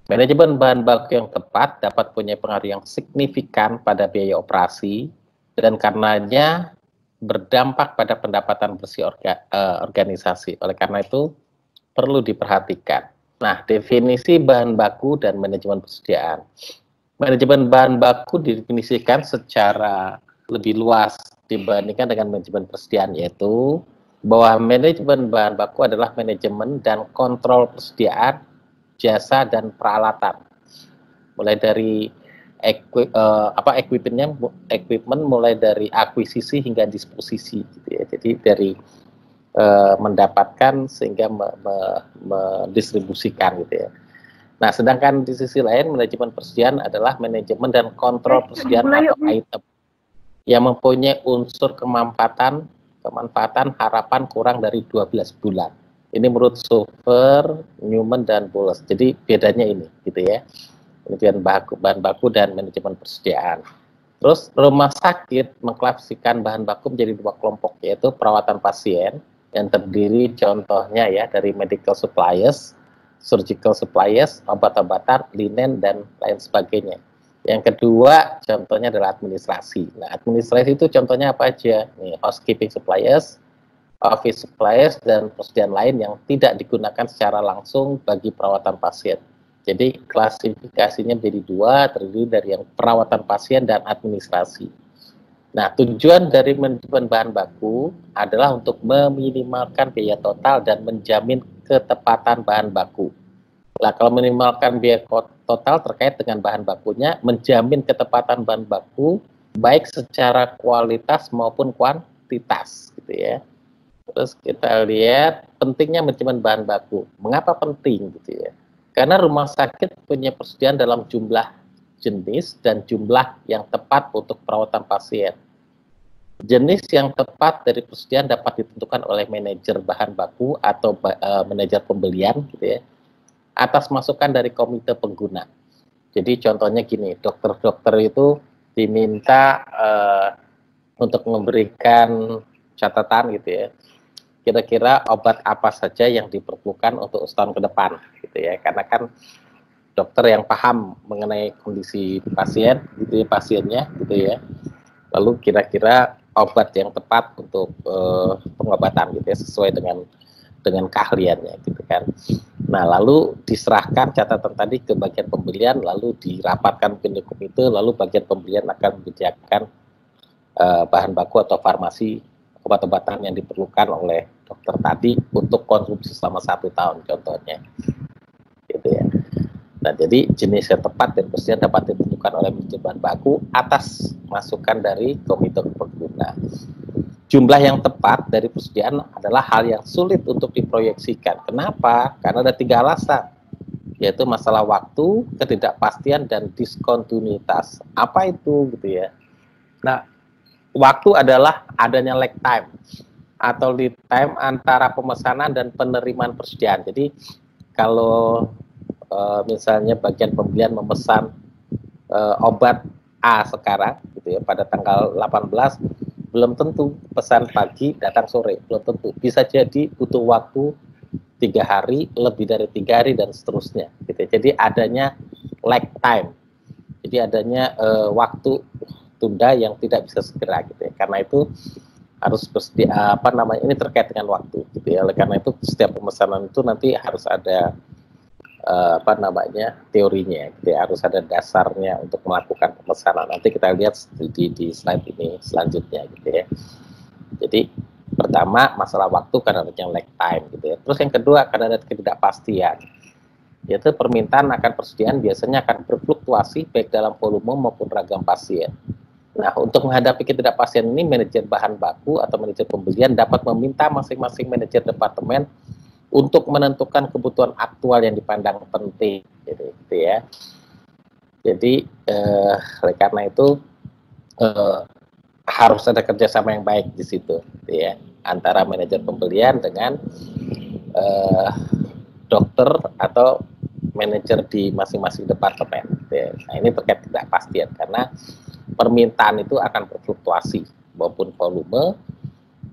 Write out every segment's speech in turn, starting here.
Manajemen bahan baku yang tepat dapat punya pengaruh yang signifikan pada biaya operasi dan karenanya berdampak pada pendapatan bersih organisasi. Oleh karena itu perlu diperhatikan. Nah, definisi bahan baku dan manajemen persediaan. Manajemen bahan baku didefinisikan secara lebih luas dibandingkan dengan manajemen persediaan, yaitu bahwa manajemen bahan baku adalah manajemen dan kontrol persediaan jasa dan peralatan, mulai dari equipment mulai dari akuisisi hingga disposisi, gitu ya. Jadi dari mendapatkan sehingga mendistribusikan, gitu ya. Nah, sedangkan di sisi lain manajemen persediaan adalah manajemen dan kontrol persediaan atau item yang mempunyai unsur kemanfaatan harapan kurang dari 12 bulan. Ini menurut Sofer, Newman, dan Bowles. Jadi bedanya ini, gitu ya. Manajemen bahan baku dan manajemen persediaan. Terus rumah sakit mengklasifikasikan bahan baku menjadi dua kelompok, yaitu perawatan pasien yang terdiri contohnya ya dari medical supplies, surgical supplies, obat-obatan, linen, dan lain sebagainya. Yang kedua contohnya adalah administrasi. Nah, administrasi itu contohnya apa aja? Nih, housekeeping supplies, office supplies, dan persediaan lain yang tidak digunakan secara langsung bagi perawatan pasien. Jadi klasifikasinya menjadi dua, terdiri dari yang perawatan pasien dan administrasi. Nah, tujuan dari manajemen bahan baku adalah untuk meminimalkan biaya total dan menjamin ketepatan bahan baku. Nah, kalau meminimalkan biaya total terkait dengan bahan bakunya, menjamin ketepatan bahan baku baik secara kualitas maupun kuantitas, gitu ya. Terus kita lihat pentingnya manajemen bahan baku. Mengapa penting, gitu ya? Karena rumah sakit punya persediaan dalam jumlah jenis dan jumlah yang tepat untuk perawatan pasien. Jenis yang tepat dari persediaan dapat ditentukan oleh manajer bahan baku atau manajer pembelian, gitu ya, atas masukan dari komite pengguna. Jadi contohnya gini, dokter-dokter itu diminta untuk memberikan catatan, gitu ya, kira-kira obat apa saja yang diperlukan untuk setahun ke depan, gitu ya. Karena kan dokter yang paham mengenai kondisi pasien, gitu ya, pasiennya, gitu ya. Lalu kira-kira obat yang tepat untuk pengobatan, gitu ya, sesuai dengan keahliannya, gitu kan. Nah, lalu diserahkan catatan tadi ke bagian pembelian, lalu dirapatkan ke komite, lalu bagian pembelian akan menyediakan bahan baku atau farmasi obat-obatan yang diperlukan oleh dokter tadi untuk konsumsi selama 1 tahun, contohnya, gitu ya. Nah, jadi jenis yang tepat dan persediaan dapat ditentukan oleh manajer bahan baku atas masukan dari komite pengguna. Jumlah yang tepat dari persediaan adalah hal yang sulit untuk diproyeksikan. Kenapa? Karena ada 3 alasan, yaitu masalah waktu, ketidakpastian, dan diskontinuitas. Apa itu, gitu ya? Nah, waktu adalah adanya lag time atau lead time antara pemesanan dan penerimaan persediaan. Jadi kalau misalnya bagian pembelian memesan obat A sekarang, gitu ya, pada tanggal 18, belum tentu pesan pagi datang sore, belum tentu. Bisa jadi butuh waktu 3 hari, lebih dari 3 hari, dan seterusnya, gitu. Jadi adanya lag time, jadi adanya waktu tunda yang tidak bisa segera, gitu ya. Karena itu harus bersedia, ini terkait dengan waktu, gitu ya. Oleh karena itu setiap pemesanan itu nanti harus ada teorinya, gitu ya. Harus ada dasarnya untuk melakukan pemesanan. Nanti kita lihat di slide ini selanjutnya, gitu ya. Jadi pertama masalah waktu karena adanya lag time, gitu ya. Terus yang kedua karena ada ketidakpastian, yaitu permintaan akan persediaan biasanya akan berfluktuasi baik dalam volume maupun ragam pasien. Nah, untuk menghadapi ketidakpastian ini, manajer bahan baku atau manajer pembelian dapat meminta masing-masing manajer departemen untuk menentukan kebutuhan aktual yang dipandang penting, gitu ya. Jadi oleh karena itu harus ada kerjasama yang baik di situ, gitu ya, antara manajer pembelian dengan dokter atau manajer di masing-masing departemen, gitu ya. Nah, ini terkait ketidakpastian karena permintaan itu akan berfluktuasi maupun volume,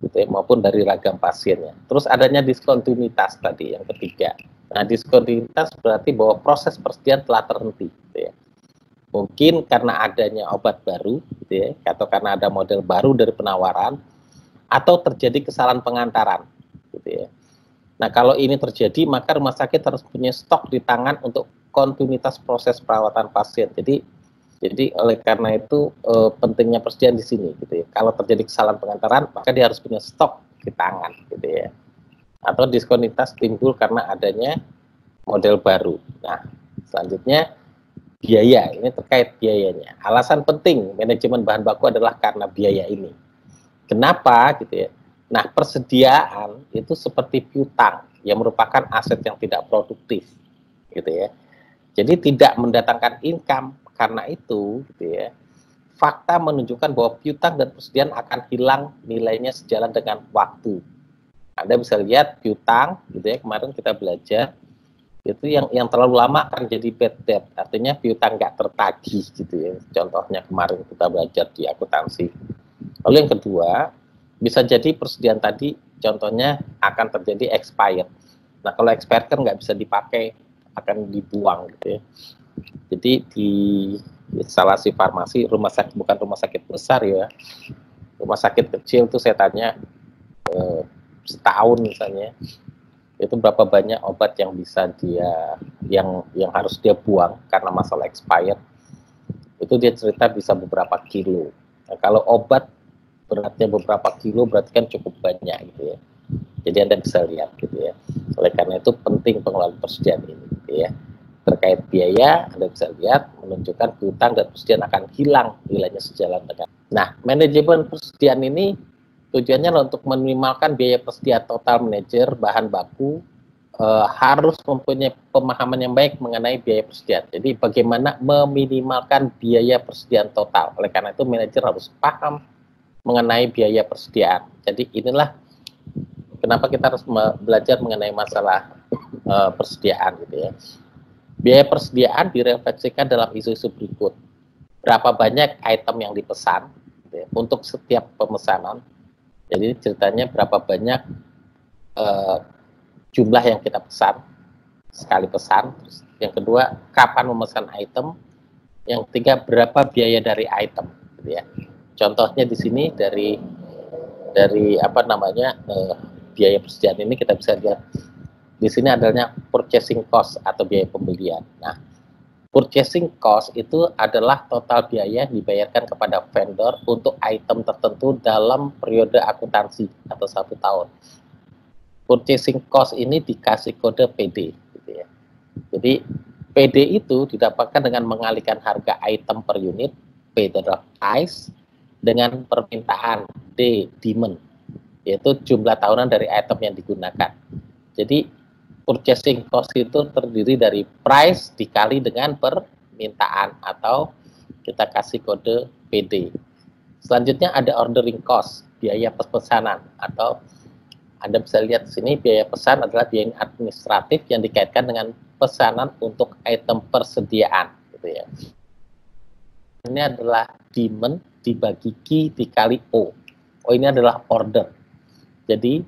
gitu ya, maupun dari ragam pasiennya. Terus adanya diskontinuitas tadi yang ketiga. Nah, diskontinuitas berarti bahwa proses persediaan telah terhenti, gitu ya. Mungkin karena adanya obat baru, gitu ya, atau karena ada model baru dari penawaran, atau terjadi kesalahan pengantaran, gitu ya. Nah, kalau ini terjadi, maka rumah sakit harus punya stok di tangan untuk kontinuitas proses perawatan pasien. Jadi oleh karena itu pentingnya persediaan di sini, gitu ya. Kalau terjadi kesalahan pengantaran, maka dia harus punya stok di tangan, gitu ya. Atau diskonitas timbul karena adanya model baru. Nah, selanjutnya biaya, ini terkait biayanya. Alasan penting manajemen bahan baku adalah karena biaya ini. Kenapa gitu ya? Nah, persediaan itu seperti piutang yang merupakan aset yang tidak produktif, gitu ya. Jadi tidak mendatangkan income. Karena itu, gitu ya, fakta menunjukkan bahwa piutang dan persediaan akan hilang nilainya sejalan dengan waktu. Anda bisa lihat piutang, gitu ya, kemarin kita belajar, itu yang terlalu lama akan jadi bad debt, artinya piutang nggak tertagih, gitu ya. Contohnya kemarin kita belajar di akuntansi. Lalu yang kedua, bisa jadi persediaan tadi, contohnya akan terjadi expired. Nah, kalau expired kan nggak bisa dipakai, akan dibuang, gitu ya. Jadi di instalasi farmasi, rumah sakit, bukan rumah sakit besar ya, rumah sakit kecil tuh saya tanya, setahun misalnya, itu berapa banyak obat yang bisa dia yang harus dia buang karena masalah expired. Itu dia cerita bisa beberapa kilo. Nah, kalau obat beratnya beberapa kilo berarti kan cukup banyak, gitu ya. Jadi Anda bisa lihat, gitu ya. Oleh karena itu penting pengelolaan persediaan ini, gitu ya. Terkait biaya, Anda bisa lihat menunjukkan piutang dan persediaan akan hilang nilainya sejalan dengan. Nah, manajemen persediaan ini tujuannya untuk meminimalkan biaya persediaan total. Manajer bahan baku harus mempunyai pemahaman yang baik mengenai biaya persediaan. Jadi bagaimana meminimalkan biaya persediaan total. Oleh karena itu manajer harus paham mengenai biaya persediaan. Jadi inilah kenapa kita harus belajar mengenai masalah persediaan, gitu ya. Biaya persediaan direfleksikan dalam isu-isu berikut. Berapa banyak item yang dipesan, gitu ya, untuk setiap pemesanan. Jadi ceritanya berapa banyak jumlah yang kita pesan sekali pesan. Terus yang kedua, kapan memesan item. Yang ketiga, berapa biaya dari item, gitu ya. Contohnya di sini dari apa namanya biaya persediaan ini kita bisa lihat di sini adanya purchasing cost atau biaya pembelian. Nah, purchasing cost itu adalah total biaya yang dibayarkan kepada vendor untuk item tertentu dalam periode akuntansi atau 1 tahun. Purchasing cost ini dikasih kode PD, gitu ya. Jadi PD itu didapatkan dengan mengalihkan harga item per unit, P adalah price, dengan permintaan, D demand, yaitu jumlah tahunan dari item yang digunakan. Jadi purchasing cost itu terdiri dari price dikali dengan permintaan atau kita kasih kode PD. Selanjutnya ada ordering cost, biaya pesanan, atau Anda bisa lihat di sini biaya pesan adalah biaya administratif yang dikaitkan dengan pesanan untuk item persediaan, gitu ya. Ini adalah demand dibagi Q dikali O. O ini adalah order. Jadi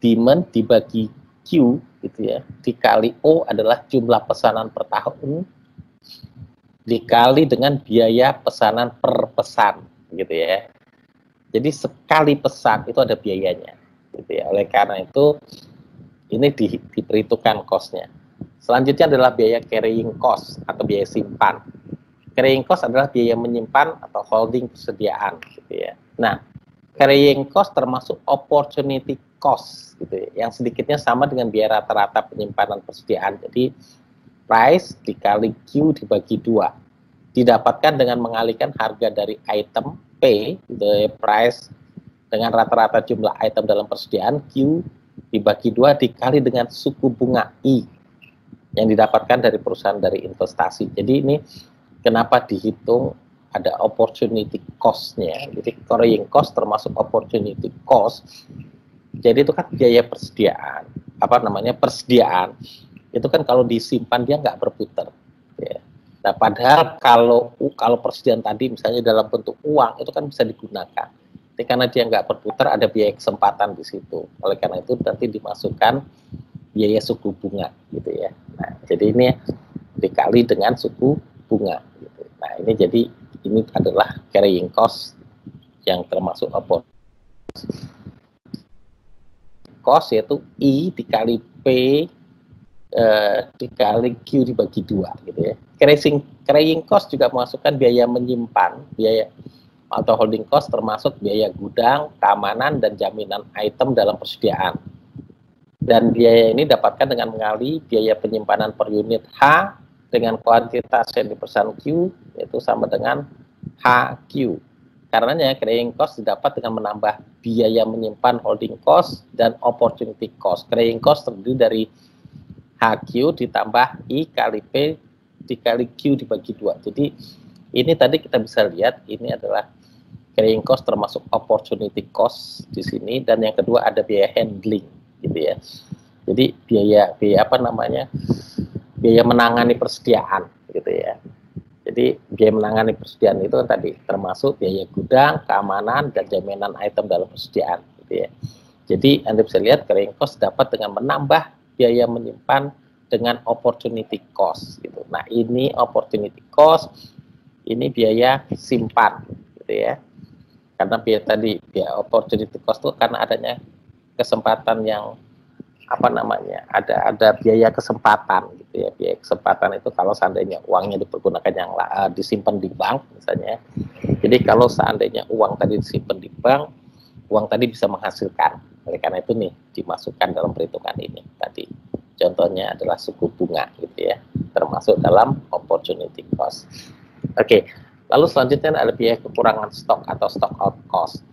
demand dibagi Q, gitu ya, dikali O adalah jumlah pesanan per tahun dikali dengan biaya pesanan per pesan, gitu ya. Jadi sekali pesan itu ada biayanya, gitu ya. Oleh karena itu ini diperhitungkan cost-nya. Selanjutnya adalah biaya carrying cost atau biaya simpan. Carrying cost adalah biaya menyimpan atau holding persediaan, gitu ya. Nah, carrying cost termasuk opportunity cost, gitu ya, yang sedikitnya sama dengan biaya rata-rata penyimpanan persediaan. Jadi price dikali Q dibagi 2 didapatkan dengan mengalihkan harga dari item P, the price, dengan rata-rata jumlah item dalam persediaan Q dibagi 2 dikali dengan suku bunga I yang didapatkan dari perusahaan dari investasi. Jadi ini kenapa dihitung ada opportunity cost-nya. Jadi carrying cost termasuk opportunity cost. Jadi itu kan biaya persediaan, apa namanya, persediaan itu kan kalau disimpan dia nggak berputar, ya. Nah, padahal kalau persediaan tadi misalnya dalam bentuk uang itu kan bisa digunakan. Jadi karena dia nggak berputar ada biaya kesempatan di situ. Oleh karena itu nanti dimasukkan biaya suku bunga gitu ya. Nah, jadi ini dikali dengan suku bunga gitu. Nah, ini jadi ini adalah carrying cost yang termasuk cost, yaitu I dikali P dikali Q dibagi 2 gitu ya. Carrying cost juga memasukkan biaya menyimpan, biaya atau holding cost termasuk biaya gudang, keamanan, dan jaminan item dalam persediaan. Dan biaya ini dapatkan dengan mengali biaya penyimpanan per unit H dengan kuantitas yang dipesan Q, yaitu sama dengan HQ. Karenanya carrying cost didapat dengan menambah biaya menyimpan holding cost dan opportunity cost. Carrying cost terdiri dari HQ ditambah I kali P dikali Q dibagi 2. Jadi ini tadi kita bisa lihat ini adalah carrying cost termasuk opportunity cost di sini, dan yang kedua ada biaya handling gitu ya. Jadi biaya apa namanya? Biaya menangani persediaan gitu ya. Jadi biaya menangani persediaan itu tadi termasuk biaya gudang, keamanan, dan jaminan item dalam persediaan gitu ya. Jadi Anda bisa lihat carrying cost dapat dengan menambah biaya menyimpan dengan opportunity cost gitu. Nah, ini opportunity cost, ini biaya simpan gitu ya. Karena biaya tadi biaya opportunity cost itu karena adanya kesempatan yang apa namanya, ada biaya kesempatan gitu ya. Biaya kesempatan itu kalau seandainya uangnya dipergunakan yang disimpan di bank misalnya. Jadi kalau seandainya uang tadi disimpan di bank, uang tadi bisa menghasilkan. Oleh karena itu nih dimasukkan dalam perhitungan ini tadi. Contohnya adalah suku bunga gitu ya, termasuk dalam opportunity cost. Oke, lalu selanjutnya ada biaya kekurangan stok atau stock out cost.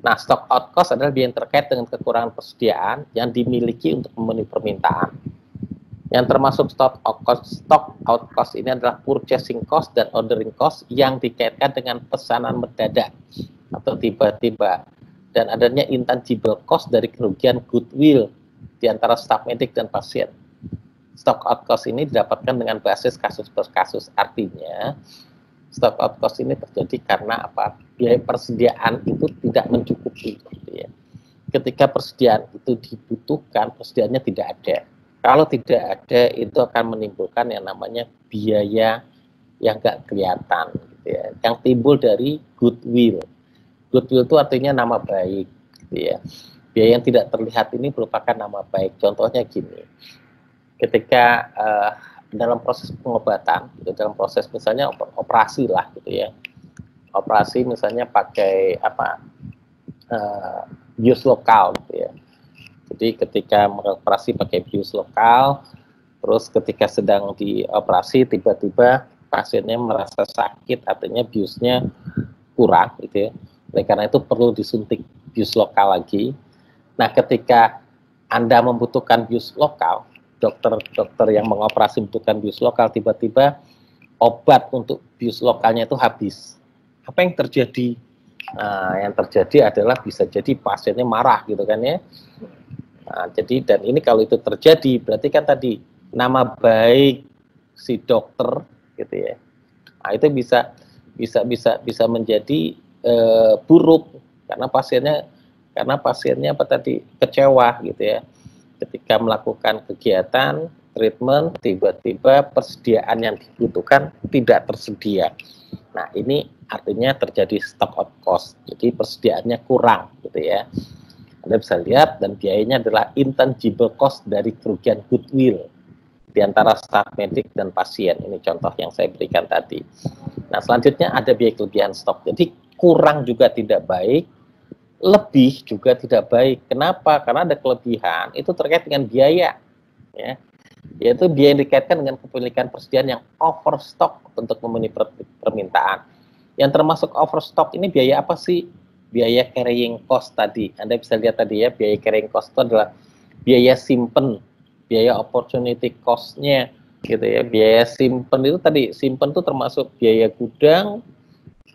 Nah, stock out cost adalah biaya yang terkait dengan kekurangan persediaan yang dimiliki untuk memenuhi permintaan. Yang termasuk stock out cost ini adalah purchasing cost dan ordering cost yang dikaitkan dengan pesanan mendadak atau tiba-tiba, dan adanya intangible cost dari kerugian goodwill di antara staf medik dan pasien. Stock out cost ini didapatkan dengan basis kasus per kasus. Artinya stock out cost ini terjadi karena apa? Biaya persediaan itu tidak mencukupi gitu ya. Ketika persediaan itu dibutuhkan, persediaannya tidak ada. Kalau tidak ada, itu akan menimbulkan yang namanya biaya yang nggak kelihatan gitu ya, yang timbul dari goodwill. Goodwill itu artinya nama baik gitu ya. Biaya yang tidak terlihat ini merupakan nama baik. Contohnya gini, ketika dalam proses pengobatan, gitu, dalam proses misalnya operasi lah gitu ya, operasi misalnya pakai apa, bius lokal gitu ya. Jadi ketika mengoperasi pakai bius lokal, terus ketika sedang dioperasi tiba-tiba pasiennya merasa sakit, artinya biusnya kurang gitu ya. Oleh karena itu perlu disuntik bius lokal lagi. Nah, ketika Anda membutuhkan bius lokal, dokter yang mengoperasi membutuhkan bius lokal, tiba-tiba obat untuk bius lokalnya itu habis. Apa yang terjadi? Nah, yang terjadi adalah bisa jadi pasiennya marah gitu kan ya. Nah, jadi dan ini kalau itu terjadi berarti kan tadi nama baik si dokter gitu ya. Nah, itu bisa menjadi buruk karena pasiennya apa tadi kecewa gitu ya. Ketika melakukan kegiatan treatment, tiba-tiba persediaan yang dibutuhkan tidak tersedia. Nah, ini artinya terjadi stock out cost. Jadi persediaannya kurang gitu ya. Anda bisa lihat, dan biayanya adalah intangible cost dari kerugian goodwill di antara staf medik dan pasien. Ini contoh yang saya berikan tadi. Nah, selanjutnya ada biaya kelebihan stok. Jadi kurang juga tidak baik, lebih juga tidak baik. Kenapa? Karena ada kelebihan itu terkait dengan biaya, ya, yaitu biaya yang dikaitkan dengan kepemilikan persediaan yang overstock untuk memenuhi permintaan. Yang termasuk overstock ini biaya apa sih? Biaya carrying cost tadi. Anda bisa lihat tadi ya, biaya carrying cost itu adalah biaya simpen, biaya opportunity cost-nya gitu ya. Biaya simpen itu tadi, simpen itu termasuk biaya gudang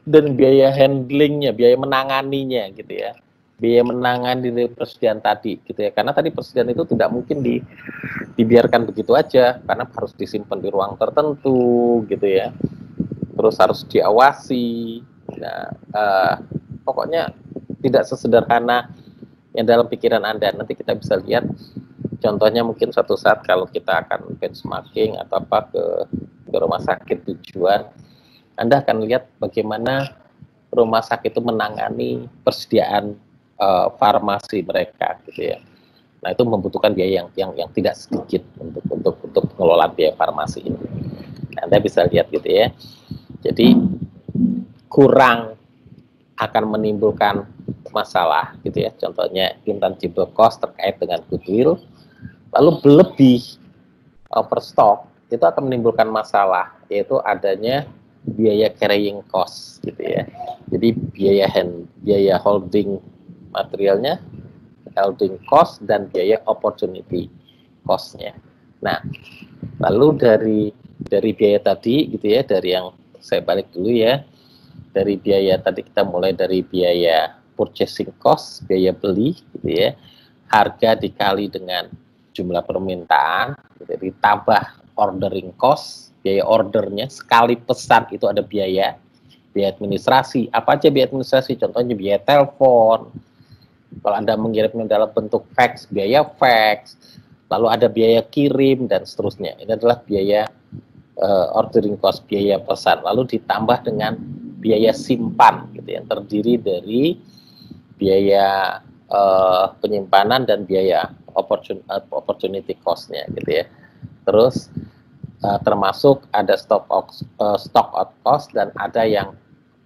dan biaya handlingnya, biaya menanganinya gitu ya. Biaya menangani dari persediaan tadi gitu ya. Karena tadi persediaan itu tidak mungkin dibiarkan begitu aja, karena harus disimpan di ruang tertentu gitu ya. Terus harus diawasi. Nah, pokoknya tidak sesederhana yang dalam pikiran Anda. Nanti kita bisa lihat contohnya mungkin suatu saat kalau kita akan benchmarking atau apa ke rumah sakit tujuan, Anda akan lihat bagaimana rumah sakit itu menangani persediaan farmasi mereka, gitu ya. Nah, itu membutuhkan biaya yang tidak sedikit untuk mengelola biaya farmasi ini. Nah, Anda bisa lihat gitu ya. Jadi kurang akan menimbulkan masalah gitu ya. Contohnya intangible cost terkait dengan goodwill. Lalu berlebih overstock itu akan menimbulkan masalah, yaitu adanya biaya carrying cost gitu ya. Jadi biaya holding materialnya, holding cost, dan biaya opportunity cost-nya. Nah, lalu dari biaya tadi gitu ya, dari yang saya balik dulu ya, dari biaya tadi kita mulai dari biaya purchasing cost, biaya beli gitu ya, harga dikali dengan jumlah permintaan, gitu, ditambah ordering cost, biaya ordernya, sekali pesan itu ada biaya administrasi. Apa aja biaya administrasi? Contohnya biaya telepon, kalau Anda mengirimnya dalam bentuk fax, biaya fax, lalu ada biaya kirim, dan seterusnya. Ini adalah biaya ordering cost, biaya pesan. Lalu ditambah dengan biaya simpan, gitu, yang terdiri dari biaya penyimpanan dan biaya opportunity cost-nya, gitu ya. Terus termasuk ada stock out cost dan ada yang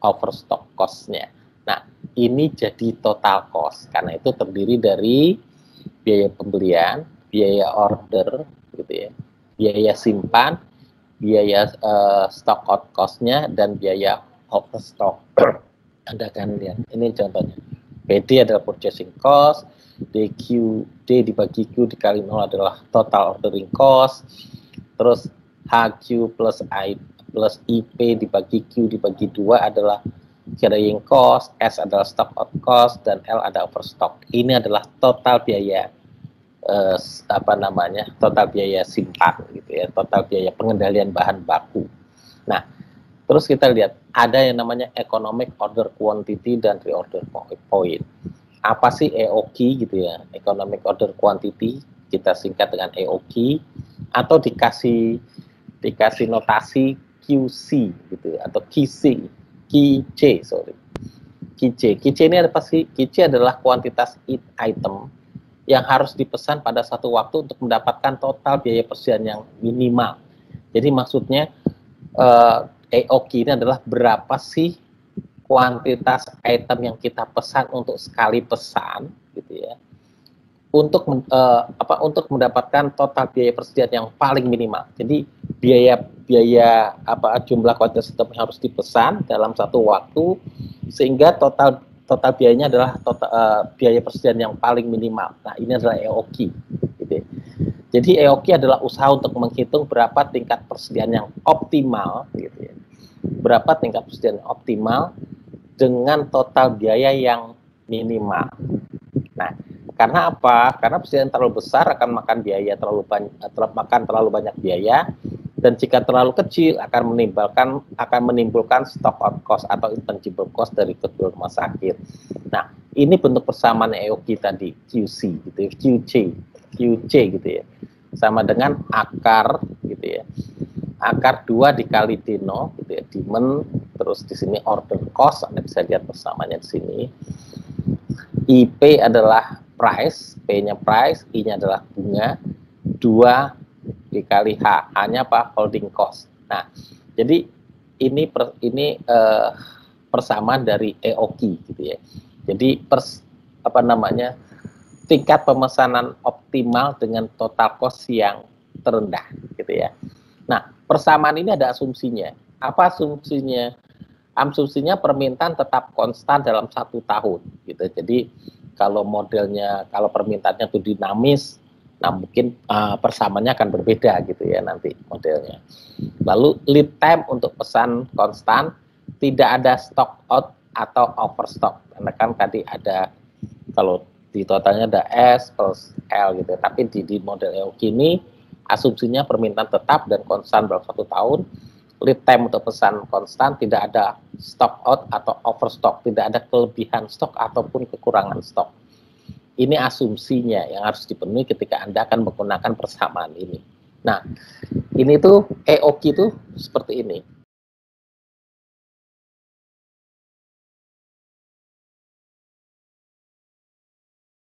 overstock cost-nya. Nah, ini jadi total cost, karena itu terdiri dari biaya pembelian, biaya order, gitu ya, biaya simpan, biaya stock out cost-nya, dan biaya overstock. Anda akan lihat, ini contohnya. PD adalah purchasing cost, D dibagi Q dikali 0 adalah total ordering cost, terus HQ plus I plus IP dibagi Q dibagi 2 adalah carrying cost, S adalah stock out cost, dan L ada overstock. Ini adalah total biaya total biaya simpan gitu ya, total biaya pengendalian bahan baku. Nah, terus kita lihat ada yang namanya economic order quantity dan reorder point. Apa sih EOQ gitu ya? Economic order quantity kita singkat dengan EOQ, atau dikasih notasi QC gitu ya, atau QC, QC ini apa sih? QC adalah kuantitas item yang harus dipesan pada satu waktu untuk mendapatkan total biaya persediaan yang minimal. Jadi maksudnya EOQ ini adalah berapa sih kuantitas item yang kita pesan untuk sekali pesan, gitu ya, untuk mendapatkan total biaya persediaan yang paling minimal. Jadi jumlah kuantitas item yang harus dipesan dalam satu waktu, sehingga total biayanya adalah biaya persediaan yang paling minimal. Nah, ini adalah EOQ. Gitu ya. Jadi EOQ adalah usaha untuk menghitung berapa tingkat persediaan yang optimal, gitu ya. Berapa tingkat persediaan yang optimal dengan total biaya yang minimal. Nah, karena apa? Karena persediaan terlalu besar akan makan terlalu banyak biaya, dan jika terlalu kecil akan menimbulkan stock out cost atau intangible cost dari kedua rumah sakit. Nah, ini bentuk persamaan EOQ tadi, QC gitu ya, QC gitu ya. Sama dengan akar gitu ya. Akar 2 dikali D0 gitu ya, demand, terus di sini order cost, Anda bisa lihat persamaannya di sini. IP adalah price, P-nya price, I-nya adalah bunga, 2 dikali H, H-nya apa? Holding cost. Nah, jadi ini persamaan dari EOQ gitu ya. Jadi tingkat pemesanan optimal dengan total cost yang terendah gitu ya. Nah, persamaan ini ada asumsinya. Apa asumsinya? Asumsinya permintaan tetap konstan dalam 1 tahun gitu. Jadi kalau permintaannya itu dinamis, nah mungkin persamaannya akan berbeda gitu ya nanti modelnya. Lalu lead time untuk pesan konstan, tidak ada stock out atau overstock. Karena kan tadi ada, kalau di totalnya ada S plus L gitu. Tapi di model EOQ ini asumsinya permintaan tetap dan konstan dalam 1 tahun. Lead time untuk pesan konstan, tidak ada stock out atau overstock, tidak ada kelebihan stok ataupun kekurangan stok. Ini asumsinya yang harus dipenuhi ketika Anda akan menggunakan persamaan ini. Nah, ini tuh EOQ itu seperti ini.